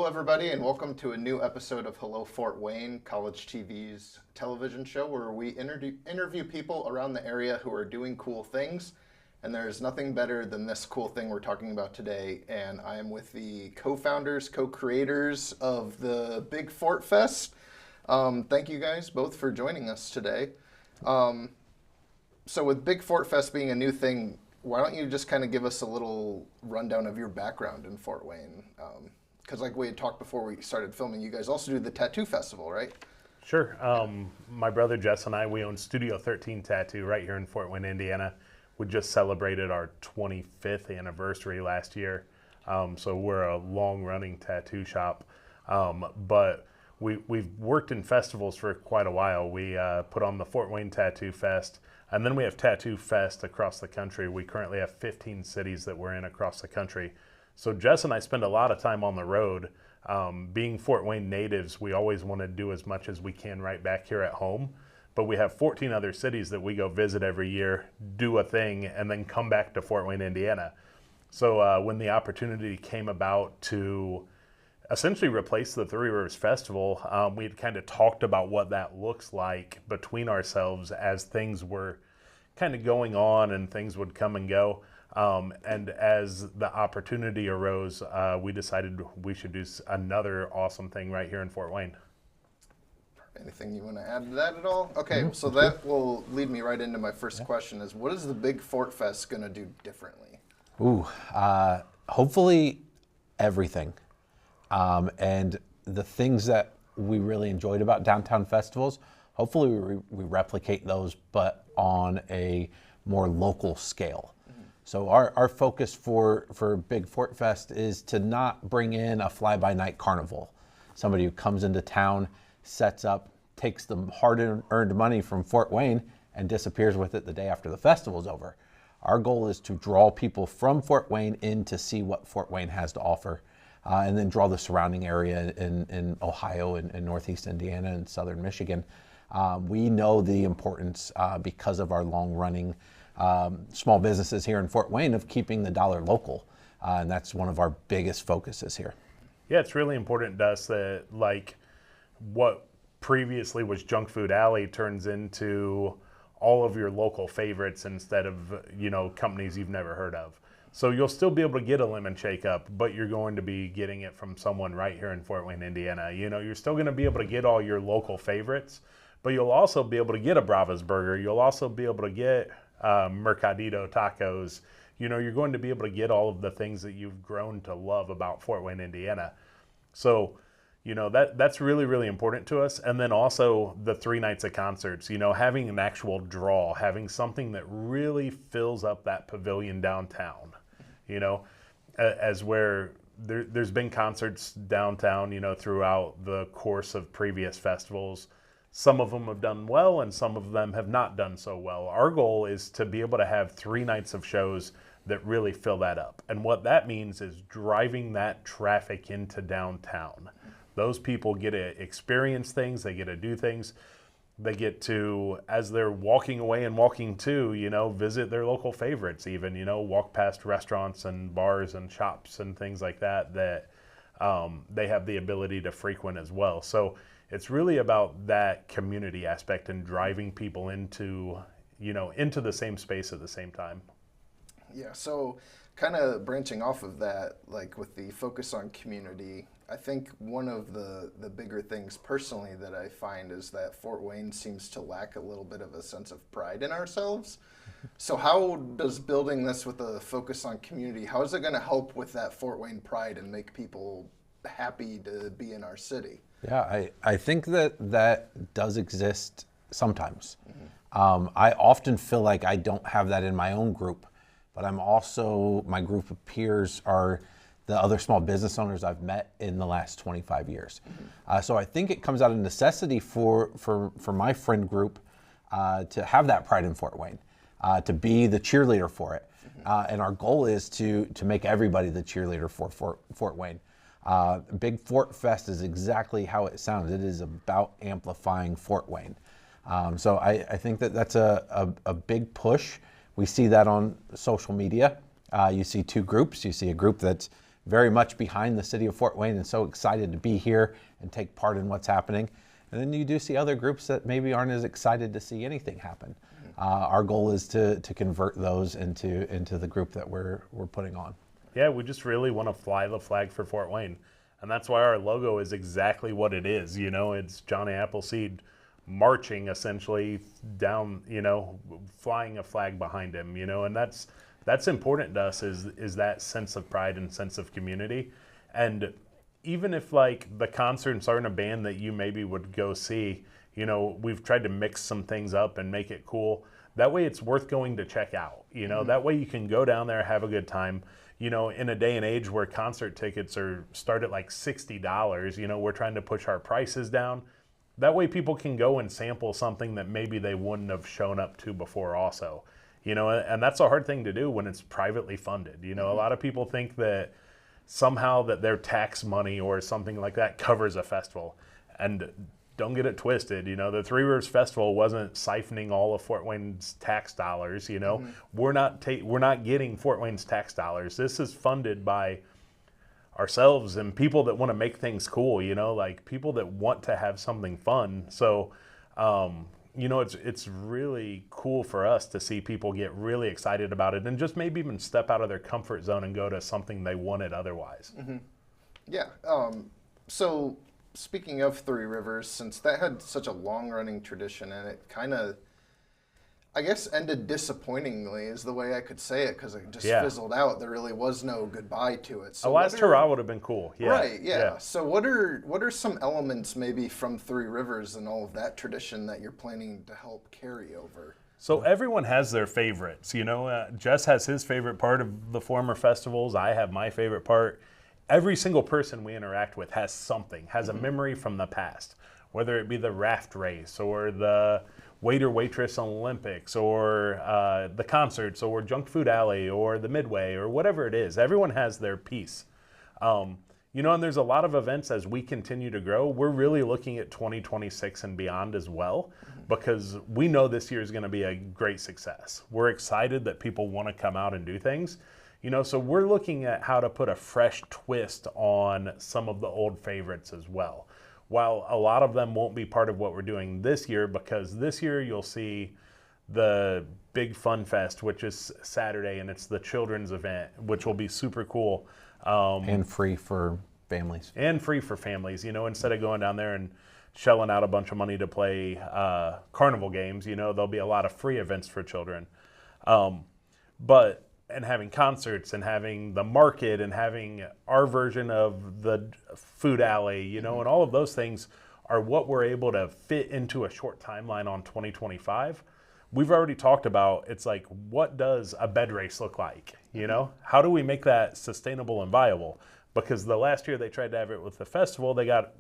Hello, everybody, and welcome to a new episode of Hello Fort Wayne, College TV's television show where we interview people around the area who are doing cool things. And there's nothing better than this cool thing we're talking about today. And I am with the co-founders, co-creators of the Big Fort Fest. Thank you guys both for joining us today. So with Big Fort Fest being a new thing, why don't you just kind of give us a little rundown of your background in Fort Wayne? Because like we had talked before we started filming, you guys also do the tattoo festival, right? Sure. My brother Jess and I, we own Studio 13 Tattoo right here in Fort Wayne, Indiana. We just celebrated our 25th anniversary last year. So we're a long-running tattoo shop. But we've worked in festivals for quite a while. We put on the Fort Wayne Tattoo Fest, and then we have Tattoo Fest across the country. We currently have 15 cities that we're in across the country. So Jess and I spend a lot of time on the road. Being Fort Wayne natives, we always want to do as much as we can right back here at home. But we have 14 other cities that we go visit every year, do a thing, and then come back to Fort Wayne, Indiana. So when the opportunity came about to essentially replace the Three Rivers Festival, we had kind of talked about what that looks like between ourselves as things were kind of going on and things would come and go. And as the opportunity arose, we decided we should do another awesome thing right here in Fort Wayne. Anything you want to add to that at all? Okay, so that will lead me right into my first question is, what is the Big Fort Fest going to do differently? Hopefully everything. And the things that we really enjoyed about downtown festivals, hopefully we replicate those, but on a more local scale. So our focus for Big Fort Fest is to not bring in a fly-by-night carnival. Somebody who comes into town, sets up, takes the hard-earned money from Fort Wayne and disappears with it the day after the festival's over. Our goal is to draw people from Fort Wayne in to see what Fort Wayne has to offer, and then draw the surrounding area in Ohio and Northeast Indiana and Southern Michigan. We know the importance because of our long-running small businesses here in Fort Wayne of keeping the dollar local, and that's one of our biggest focuses here. Yeah, it's really important to us that like what previously was Junk Food Alley turns into all of your local favorites instead of, companies you've never heard of. So you'll still be able to get a lemon shake up, but you're going to be getting it from someone right here in Fort Wayne, Indiana. You're still going to be able to get all your local favorites, but you'll also be able to get a Brava's burger. You'll also be able to get Mercadito tacos. You're going to be able to get all of the things that you've grown to love about Fort Wayne, Indiana. So, that's really, really important to us. And then also the 3 nights of concerts, having an actual draw, having something that really fills up that pavilion downtown, as where there's been concerts downtown, throughout the course of previous festivals. Some of them have done well and some of them have not done so well. Our goal is to be able to have 3 nights of shows that really fill that up. And what that means is driving that traffic into downtown. Those people get to experience things, they get to do things, they get to, as they're walking away and walking to, visit their local favorites even, walk past restaurants and bars and shops and things like that they have the ability to frequent as well. So it's really about that community aspect and driving people into the same space at the same time. Yeah, so kind of branching off of that, like with the focus on community, I think one of the bigger things personally that I find is that Fort Wayne seems to lack a little bit of a sense of pride in ourselves. So how does building this with a focus on community, how is it going to help with that Fort Wayne pride and make people happy to be in our city? Yeah, I think that does exist sometimes. I often feel like I don't have that in my own group, but my group of peers are the other small business owners I've met in the last 25 years. So I think it comes out of necessity for my friend group to have that pride in Fort Wayne, to be the cheerleader for it. And our goal is to make everybody the cheerleader for Fort Wayne. Big Fort Fest is exactly how it sounds. It is about amplifying Fort Wayne. So I think that's a big push. We see that on social media. You see 2 groups. You see a group that's very much behind the city of Fort Wayne and so excited to be here and take part in what's happening. And then you do see other groups that maybe aren't as excited to see anything happen. Our goal is to convert those into the group that we're putting on. Yeah, we just really want to fly the flag for Fort Wayne. And that's why our logo is exactly what it is. You know, it's Johnny Appleseed marching essentially down, you know, flying a flag behind him, you know, and that's important to us is that sense of pride and sense of community. And even if like the concerts aren't a band that you maybe would go see, you know, we've tried to mix some things up and make it cool. That way it's worth going to check out, you know, that way you can go down there, have a good time. You know, in a day and age where concert tickets start at like $60, you know, we're trying to push our prices down. That way people can go and sample something that maybe they wouldn't have shown up to before also. You know, and that's a hard thing to do when it's privately funded. You know, a lot of people think that somehow that their tax money or something like that covers a festival. And don't get it twisted, you know, the Three Rivers Festival wasn't siphoning all of Fort Wayne's tax dollars, you know. We're not getting Fort Wayne's tax dollars. This is funded by ourselves and people that want to make things cool, you know, like people that want to have something fun. So, you know, it's really cool for us to see people get really excited about it and just maybe even step out of their comfort zone and go to something they wanted otherwise. Yeah. So speaking of Three Rivers, since that had such a long-running tradition and it kind of, I guess, ended disappointingly is the way I could say it, because it just fizzled out. There really was no goodbye to it. So a last hurrah would have been cool. Yeah. Right, yeah. So what are some elements maybe from Three Rivers and all of that tradition that you're planning to help carry over? So everyone has their favorites. You know, Jess has his favorite part of the former festivals. I have my favorite part. Every single person we interact with has something, has a memory from the past, whether it be the raft race or the waiter-waitress Olympics or the concerts or Junk Food Alley or the Midway or whatever it is. Everyone has their piece. You know, and there's a lot of events as we continue to grow. We're really looking at 2026 and beyond as well, because we know this year is going to be a great success. We're excited that people want to come out and do things. You know, so we're looking at how to put a fresh twist on some of the old favorites as well. While a lot of them won't be part of what we're doing this year, because this year you'll see the Big Fun Fest, which is Saturday, and it's the children's event, which will be super cool. And free for families. And free for families, you know, instead of going down there and shelling out a bunch of money to play carnival games, you know, there'll be a lot of free events for children. And having concerts and having the market and having our version of the food alley, you know, and all of those things are what we're able to fit into a short timeline on 2025. We've already talked about, it's like, what does a bed race look like? You know, how do we make that sustainable and viable? Because the last year they tried to have it with the festival, they got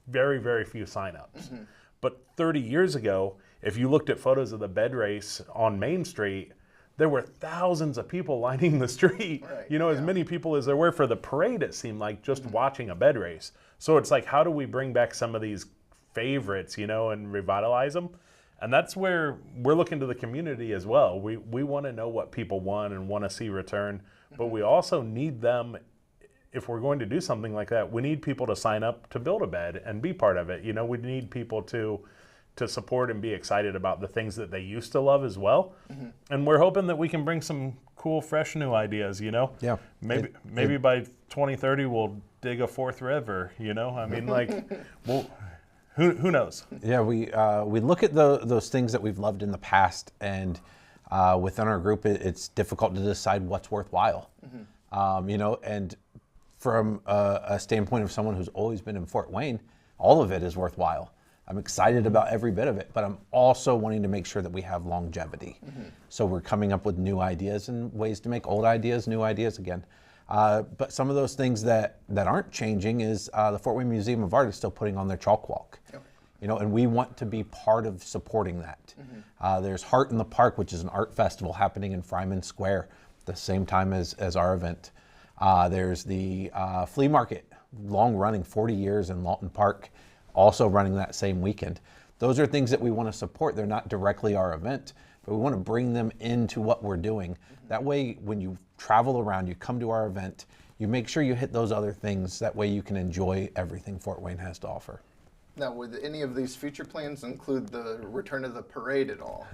very, very few signups. But 30 years ago, if you looked at photos of the bed race on Main Street, there were thousands of people lining the street, you know, as many people as there were for the parade, it seemed like, just watching a bed race. So it's like, how do we bring back some of these favorites, you know, and revitalize them? And that's where we're looking to the community as well. We want to know what people want and want to see return, but we also need them, if we're going to do something like that, we need people to sign up to build a bed and be part of it. You know, we need people to support and be excited about the things that they used to love as well. And we're hoping that we can bring some cool, fresh new ideas, you know? Yeah. Maybe by 2030 we'll dig a fourth river, you know? I mean, like, well, who knows? Yeah, we look at those things that we've loved in the past, and within our group, it's difficult to decide what's worthwhile. You know, and from a standpoint of someone who's always been in Fort Wayne, all of it is worthwhile. I'm excited about every bit of it, but I'm also wanting to make sure that we have longevity. So we're coming up with new ideas and ways to make old ideas new ideas again. But some of those things that aren't changing is the Fort Wayne Museum of Art is still putting on their chalk walk. You know, and we want to be part of supporting that. There's Heart in the Park, which is an art festival happening in Fryman Square at the same time as our event. There's the flea market, long running, 40 years in Lawton Park, also running that same weekend. Those are things that we want to support. They're not directly our event, but we want to bring them into what we're doing. That way, when you travel around, you come to our event, you make sure you hit those other things. That way you can enjoy everything Fort Wayne has to offer. Now, would any of these future plans include the return of the parade at all?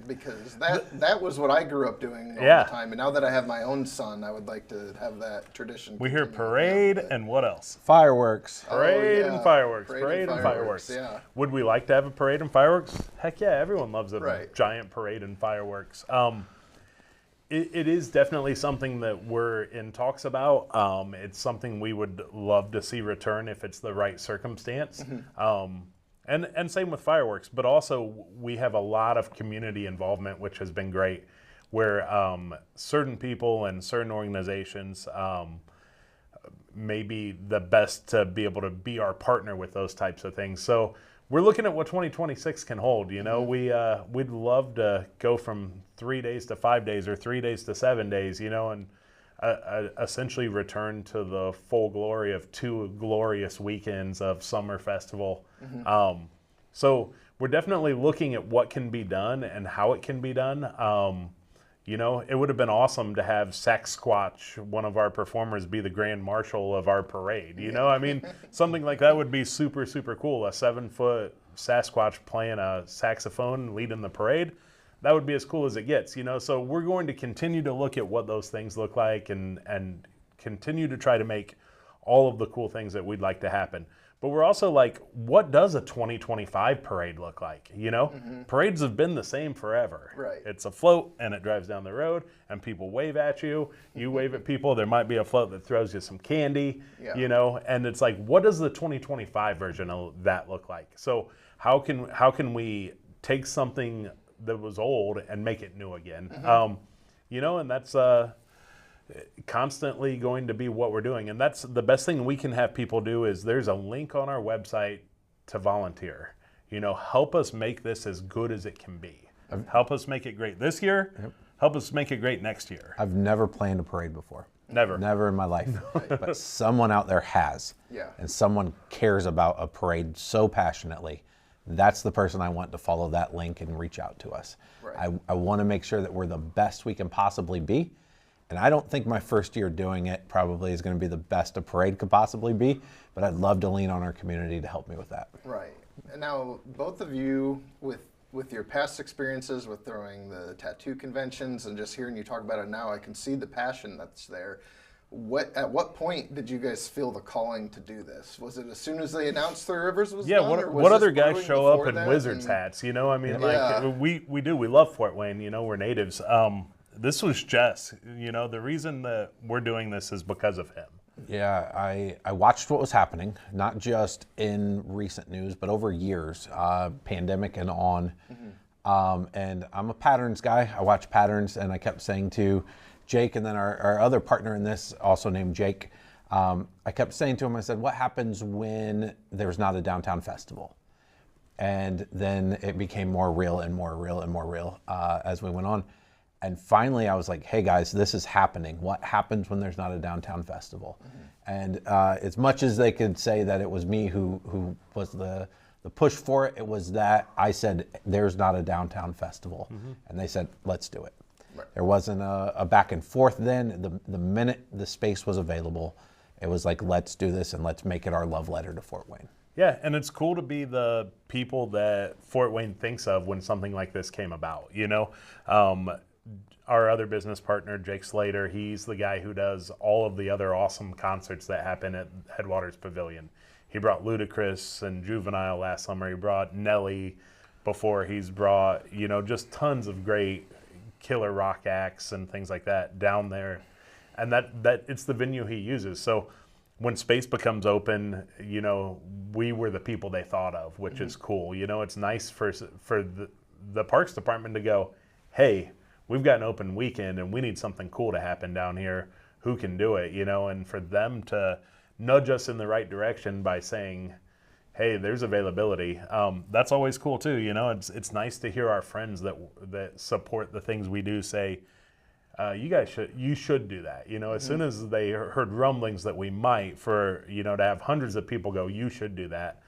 Because that was what I grew up doing all the time. And now that I have my own son, I would like to have that tradition. We hear parade and what else? Fireworks. Parade and fireworks. Parade and fireworks. Yeah. Would we like to have a parade and fireworks? Heck yeah, everyone loves a Right. giant parade and fireworks. It is definitely something that we're in talks about. It's something we would love to see return if it's the right circumstance. And same with fireworks, but also we have a lot of community involvement, which has been great, where certain people and certain organizations may be the best to be able to be our partner with those types of things. So we're looking at what 2026 can hold. You know, we'd love to go from 3 days to 5 days or 3 days to 7 days, you know, and essentially return to the full glory of 2 glorious weekends of summer festival. So we're definitely looking at what can be done and how it can be done. You know, it would have been awesome to have Sasquatch, one of our performers, be the grand marshal of our parade. You know, I mean, something like that would be super, super cool. A 7-foot Sasquatch playing a saxophone, leading the parade. That would be as cool as it gets, you know. So we're going to continue to look at what those things look like and continue to try to make all of the cool things that we'd like to happen. But we're also like, what does a 2025 parade look like? You know, parades have been the same forever. Right. It's a float and it drives down the road and people wave at you. You wave at people. There might be a float that throws you some candy, you know, and it's like, what does the 2025 version of that look like? So how can we take something that was old and make it new again? You know, and that's constantly going to be what we're doing. And that's the best thing we can have people do is there's a link on our website to volunteer. You know, help us make this as good as it can be. Help us make it great this year. Help us make it great next year. I've never planned a parade before. Never in my life. But someone out there has. Yeah. And someone cares about a parade so passionately. That's the person I want to follow that link and reach out to us. Right. I want to make sure that we're the best we can possibly be. And I don't think my first year doing it probably is going to be the best a parade could possibly be, but I'd love to lean on our community to help me with that. Right. And now, both of you, with your past experiences with throwing the tattoo conventions and just hearing you talk about it now, I can see the passion that's there. At what point did you guys feel the calling to do this? Was it as soon as they announced Three Rivers was done? Yeah, or was what this other guys brewing show up before in that? Wizards hats? You know, I mean, Yeah. like we do. We love Fort Wayne. You know, we're natives. This was Jess. You know, the reason that we're doing this is because of him. Yeah, I watched what was happening, not just in recent news, but over years, pandemic and on. And I'm a patterns guy. I watch patterns, and I kept saying to Jake, and then our other partner in this, also named Jake, I kept saying to him, I said, what happens when there's not a downtown festival? And then it became more real and more real and more real as we went on. And finally, I was like, hey guys, this is happening. What happens when there's not a downtown festival? And as much as they could say that it was me who was the push for it, it was that I said, there's not a downtown festival. And they said, let's do it. Right. There wasn't a back and forth then. The minute the space was available, it was like, let's do this and let's make it our love letter to Fort Wayne. Yeah, and it's cool to be the people that Fort Wayne thinks of when something like this came about, you know? Our other business partner, Jake Slater, he's the guy who does all of the other awesome concerts that happen at Headwaters Pavilion. He brought Ludacris and Juvenile last summer. He brought Nelly before. He's brought, you know, just tons of great killer rock acts and things like that down there. And that it's the venue he uses. So when space becomes open, you know, we were the people they thought of, which is cool. You know, it's nice for the Parks Department to go, hey, we've got an open weekend and we need something cool to happen down here. Who can do it, you know? And for them to nudge us in the right direction by saying, hey, there's availability. That's always cool too, you know? It's nice to hear our friends that support the things we do say, you should do that. You know, as soon as they heard rumblings that we might, for, you know, to have hundreds of people go, you should do that,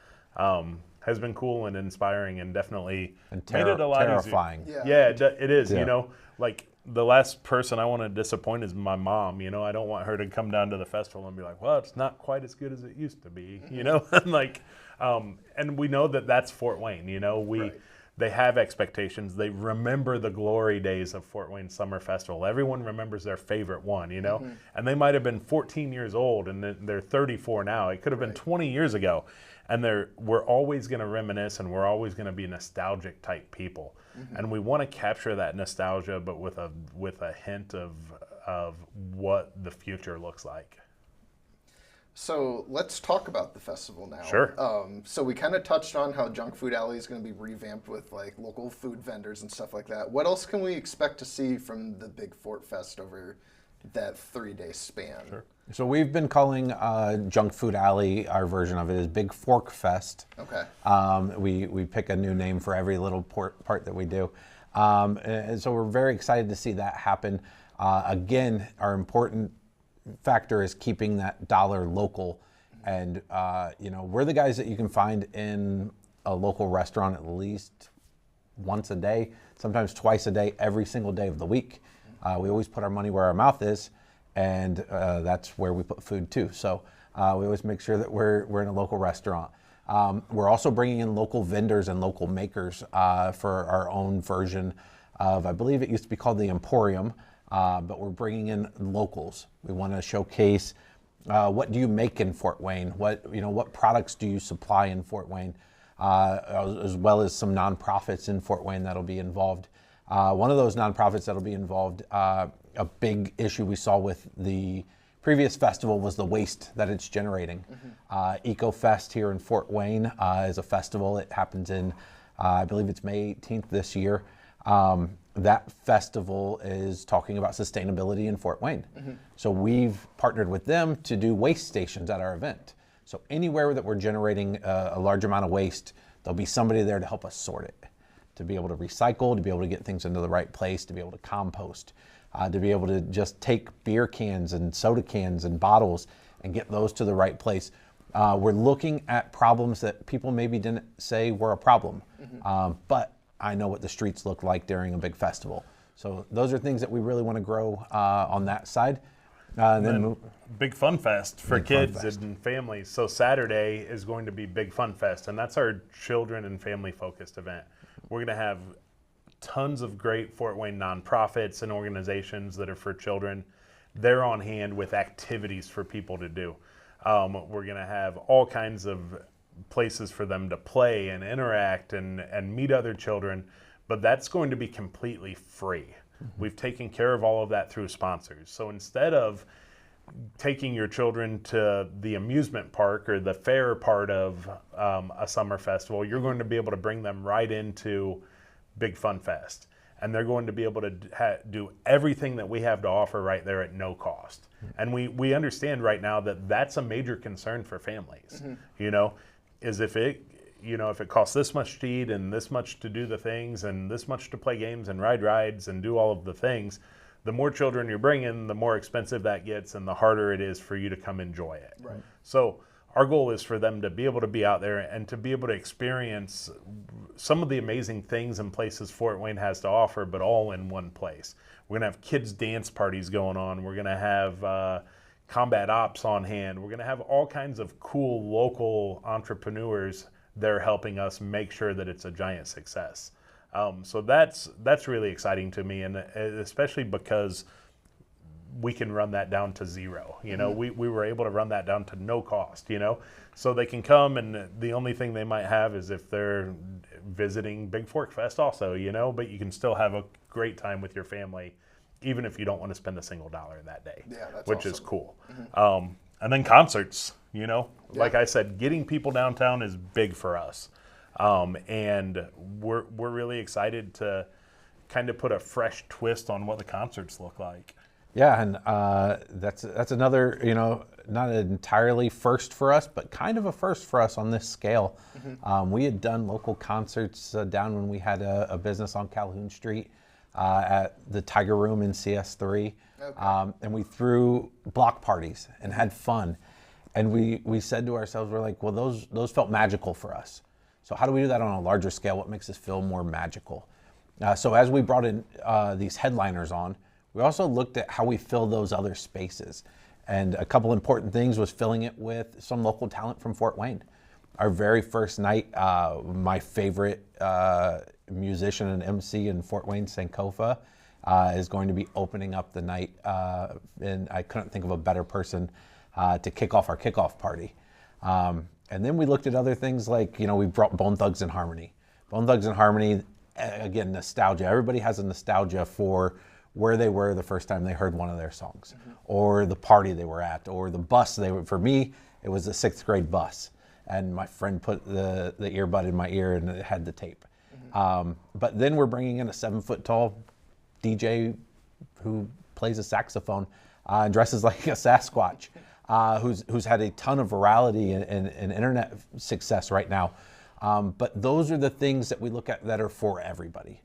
has been cool and inspiring, and definitely And made it a lot terrifying. easier. Yeah. Yeah, it is. Yeah. You know, like the last person I want to disappoint is my mom. You know, I don't want her to come down to the festival and be like, well, it's not quite as good as it used to be. You know, and like, and we know that that's Fort Wayne. You know, Right. they have expectations. They remember the glory days of Fort Wayne Summer Festival. Everyone remembers their favorite one, you know? And they might have been 14 years old and they're 34 now. It could have been 20 years ago. And we're always going to reminisce, and we're always going to be nostalgic type people. And we want to capture that nostalgia, but with a hint of what the future looks like. So let's talk about the festival now. Sure. So we kind of touched on how Junk Food Alley is going to be revamped with like local food vendors and stuff like that. What else can we expect to see from the Big Fort Fest over that 3-day span? Sure. So we've been calling Junk Food Alley, our version of it is Big Fork Fest. Okay. We pick a new name for every little part that we do. And so we're very excited to see that happen. Again, our important factor is keeping that dollar local. And, you know, we're the guys that you can find in a local restaurant at least once a day, sometimes twice a day, every single day of the week. We always put our money where our mouth is, and that's where we put food too. So we always make sure that we're in a local restaurant. We're also bringing in local vendors and local makers for our own version of, I believe it used to be called the Emporium, but we're bringing in locals. We want to showcase what do you make in Fort Wayne? What products do you supply in Fort Wayne? As well as some nonprofits in Fort Wayne that'll be involved. One of those nonprofits that'll be involved, a big issue we saw with the previous festival was the waste that it's generating. EcoFest here in Fort Wayne is a festival. It happens in, I believe it's May 18th this year. That festival is talking about sustainability in Fort Wayne. So we've partnered with them to do waste stations at our event. So anywhere that we're generating a large amount of waste, there'll be somebody there to help us sort it, to be able to recycle, to be able to get things into the right place, to be able to compost, to be able to just take beer cans and soda cans and bottles and get those to the right place. We're looking at problems that people maybe didn't say were a problem, but I know what the streets look like during a big festival. So those are things that we really want to grow on that side. Then Big Fun Fest for Big Fun kids Fest. and families. So Saturday is going to be Big Fun Fest, and that's our children and family focused event. We're going to have tons of great Fort Wayne nonprofits and organizations that are for children. They're on hand with activities for people to do. We're going to have all kinds of places for them to play and interact and meet other children, but that's going to be completely free. We've taken care of all of that through sponsors. So instead of taking your children to the amusement park or the fair part of a summer festival, you're going to be able to bring them right into Big Fun Fest. And they're going to be able to do everything that we have to offer right there at no cost. And we understand right now that that's a major concern for families, you know, is if it costs this much to eat and this much to do the things and this much to play games and ride rides and do all of the things, the more children you're bringing, the more expensive that gets and the harder it is for you to come enjoy it. Right. So our goal is for them to be able to be out there and to be able to experience some of the amazing things and places Fort Wayne has to offer, but all in one place. We're going to have kids' dance parties going on. We're going to have combat ops on hand. We're going to have all kinds of cool local entrepreneurs there helping us make sure that it's a giant success. So that's really exciting to me, and especially because we can run that down to zero. You know, we were able to run that down to no cost, you know, so they can come, and the only thing they might have is if they're visiting Big Fork Fest also, you know, but you can still have a great time with your family, even if you don't want to spend a single dollar that day, which is cool. And then concerts, you know, like I said, getting people downtown is big for us. And we're really excited to kind of put a fresh twist on what the concerts look like. Yeah, and that's another, you know, not entirely first for us, but kind of a first for us on this scale. We had done local concerts down when we had a business on Calhoun Street at the Tiger Room in CS3. Okay. And we threw block parties and had fun. And we said to ourselves, we're like, well, those felt magical for us. So how do we do that on a larger scale? What makes this feel more magical? So as we brought in these headliners on, we also looked at how we fill those other spaces. And a couple important things was filling it with some local talent from Fort Wayne. Our very first night, my favorite musician and MC in Fort Wayne, Sankofa, is going to be opening up the night. And I couldn't think of a better person to kick off our kickoff party. And then we looked at other things like, we brought Bone Thugs and Harmony. Bone Thugs and Harmony, again, nostalgia. Everybody has a nostalgia for where they were the first time they heard one of their songs, or the party they were at, or the bus they were. For me, it was the 6th grade bus. And my friend put the earbud in my ear and it had the tape. But then we're bringing in a 7-foot-tall DJ who plays a saxophone and dresses like a Sasquatch. Who's had a ton of virality and internet success right now. But those are the things that we look at that are for everybody.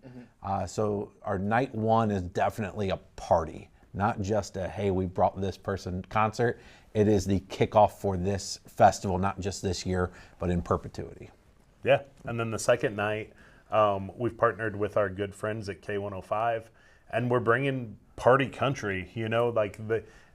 So our night one is definitely a party, not just a, hey, we brought this person concert. It is the kickoff for this festival, not just this year, but in perpetuity. Yeah, and then the second night, we've partnered with our good friends at K105, and we're bringing party country,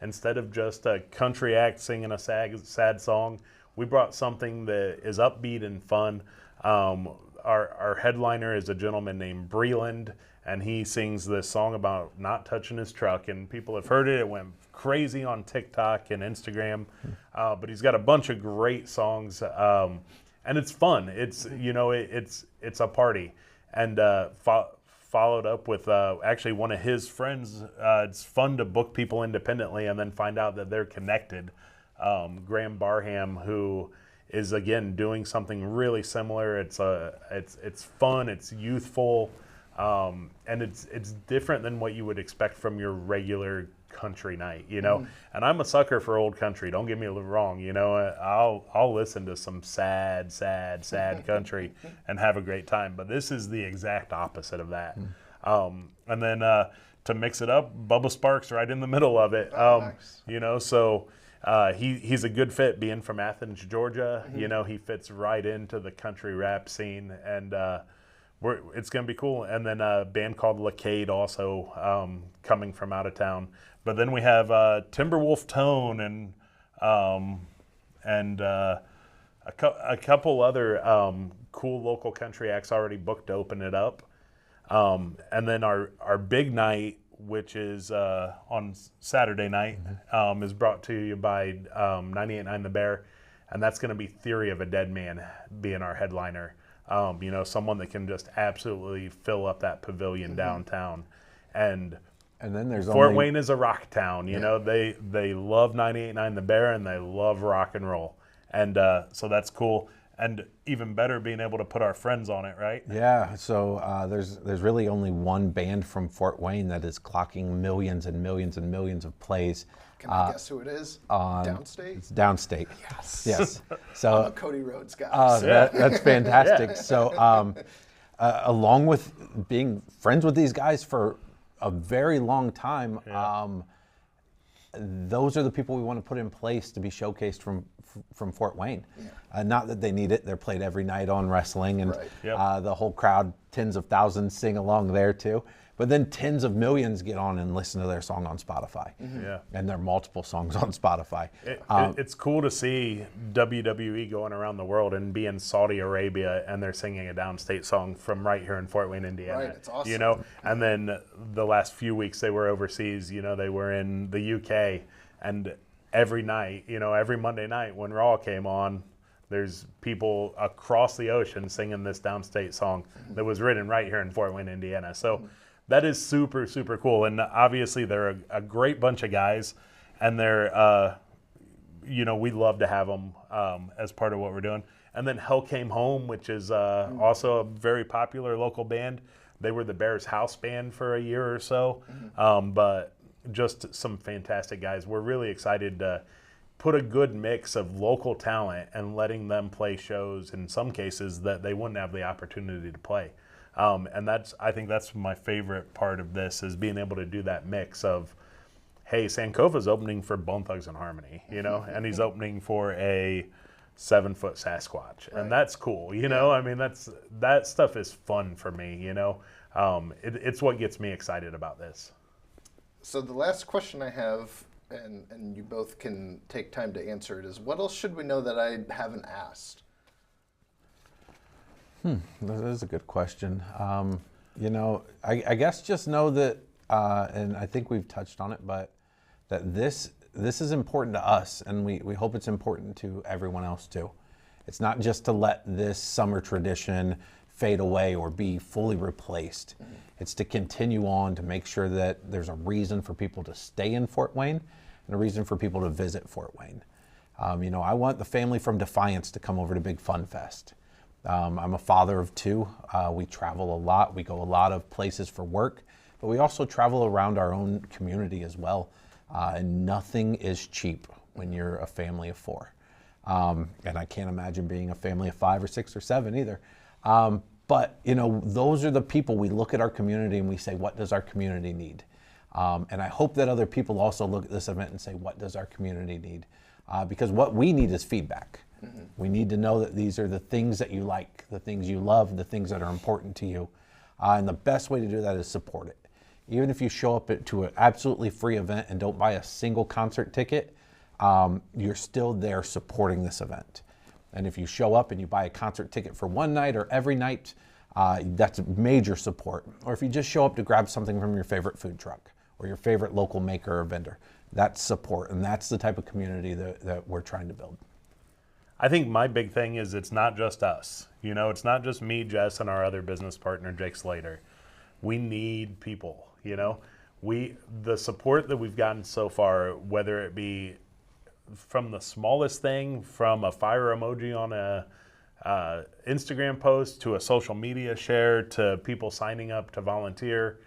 instead of just a country act singing a sad song, we brought something that is upbeat and fun. Our headliner is a gentleman named Breland, and he sings this song about not touching his truck, and people have heard it. It went crazy on TikTok and Instagram, but he's got a bunch of great songs, and it's fun. It's it's a party, and followed up with actually one of his friends. It's fun to book people independently and then find out that they're connected. Graham Barham, who is again doing something really similar. It's fun, it's youthful, and it's different than what you would expect from your regular country night, And I'm a sucker for old country. Don't get me wrong, I'll listen to some sad country and have a great time. But this is the exact opposite of that. And then to mix it up, Bubba Sparks right in the middle of it. Nice. So he's a good fit being from Athens, Georgia. He fits right into the country rap scene, and it's going to be cool. And then a band called Lacade also coming from out of town. But then we have Timberwolf Tone and a couple other cool local country acts already booked to open it up. And then our big night, which is on Saturday night, is brought to you by 98.9 The Bear, and that's going to be Theory of a Dead Man being our headliner. Someone that can just absolutely fill up that pavilion downtown. And then there's Fort Wayne is a rock town. They love 98.9 The Bear, and they love rock and roll, and so that's cool. And even better, being able to put our friends on it, right? Yeah. So there's really only one band from Fort Wayne that is clocking millions and millions and millions of plays. Can I guess who it is? Downstate? It's Downstate. Yes. So I'm a Cody Rhodes guy. That's fantastic. So along with being friends with these guys for a very long time, those are the people we want to put in place to be showcased from Fort Wayne. Not that they need it. They're played every night on wrestling, and the whole crowd, tens of thousands, sing along there too. But then tens of millions get on and listen to their song on Spotify. And there are multiple songs on Spotify. It's cool to see WWE going around the world and be in Saudi Arabia, and they're singing a downstate song from right here in Fort Wayne, Indiana. Right, it's awesome. And then the last few weeks they were overseas. They were in the UK, and every night, every Monday night when Raw came on, there's people across the ocean singing this downstate song that was written right here in Fort Wayne, Indiana. So that is super, super cool. And obviously they're a great bunch of guys, and they're, we love to have them as part of what we're doing. And then Hell Came Home, which is also a very popular local band. They were the Bears house band for a year or so, but just some fantastic guys. We're really excited to put a good mix of local talent and letting them play shows in some cases that they wouldn't have the opportunity to play. And I think that's my favorite part of this, is being able to do that mix of, hey, Sankofa's opening for Bone Thugs and Harmony, and he's opening for a 7-foot Sasquatch, and that's cool. You know, I mean, that stuff is fun for me. You know, it's what gets me excited about this. So the last question I have, and you both can take time to answer it, is what else should we know that I haven't asked? That is a good question. You know, I guess just know that, and I think we've touched on it, but that this is important to us, and we hope it's important to everyone else too. It's not just to let this summer tradition fade away or be fully replaced. It's to continue on to make sure that there's a reason for people to stay in Fort Wayne and a reason for people to visit Fort Wayne. You know, I want the family from Defiance to come over to Big Fun Fest. I'm a father of 2. We travel a lot. We go a lot of places for work, but we also travel around our own community as well. And nothing is cheap when you're a family of 4. And I can't imagine being a family of 5 or 6 or 7 either. But, you know, those are the people. We look at our community and we say, what does our community need? And I hope that other people also look at this event and say, what does our community need? Because what we need is feedback. We need to know that these are the things that you like, the things you love, the things that are important to you. And the best way to do that is support it. Even if you show up to an absolutely free event and don't buy a single concert ticket, you're still there supporting this event. And if you show up and you buy a concert ticket for one night or every night, that's major support. Or if you just show up to grab something from your favorite food truck or your favorite local maker or vendor, that's support. And that's the type of community that we're trying to build. I think my big thing is it's not just us. You know, it's not just me, Jess, and our other business partner, Jake Slater. We need people, you know. The support that we've gotten so far, whether it be from the smallest thing, from a fire emoji on a Instagram post to a social media share to people signing up to volunteer,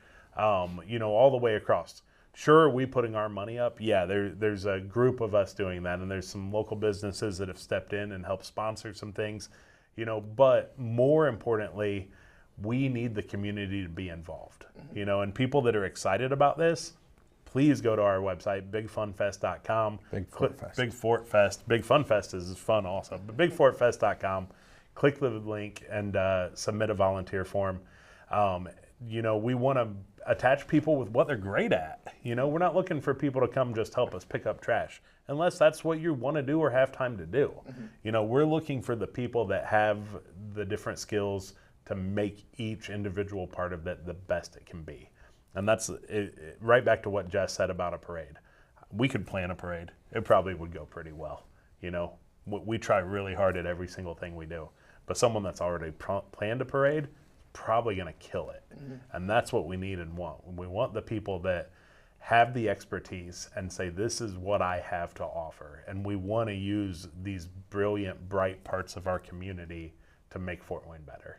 you know, all the way across. Sure, are we putting our money up? Yeah, there's a group of us doing that, and there's some local businesses that have stepped in and helped sponsor some things, you know, but more importantly, we need the community to be involved, you know, and people that are excited about this, please go to our website, bigfunfest.com. Big Fort Fest. Big Fort Fest. Big Fun Fest is fun also, but bigfortfest.com. Click the link and submit a volunteer form. You know, we want to attach people with what they're great at. You know, we're not looking for people to come just help us pick up trash, unless that's what you want to do or have time to do. You know, we're looking for the people that have the different skills to make each individual part of it the best it can be. And that's right back to what Jess said about a parade. We could plan a parade. It probably would go pretty well. You know, we try really hard at every single thing we do. But someone that's already planned a parade is probably going to kill it. And that's what we need and want. We want the people that have the expertise and say, this is what I have to offer. And we want to use these brilliant, bright parts of our community to make Fort Wayne better.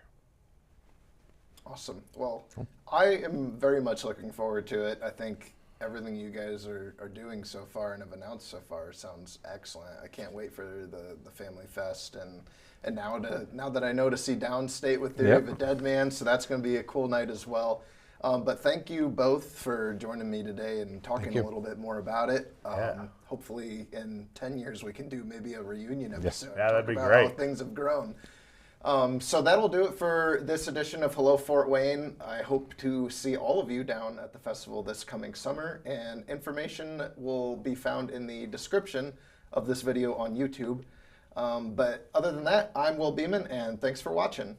Awesome. Well, I am very much looking forward to it. I think everything you guys are doing so far and have announced so far sounds excellent. I can't wait for the Family Fest and now that I know to see Downstate with Theory of a Dead Man, so that's going to be a cool night as well. But thank you both for joining me today and talking a little bit more about it. Hopefully in 10 years we can do maybe a reunion episode. Yeah, that'd be about great. How things have grown. So that'll do it for this edition of Hello Fort Wayne. I hope to see all of you down at the festival this coming summer, and information will be found in the description of this video on YouTube. But other than that, I'm Will Beeman, and thanks for watching.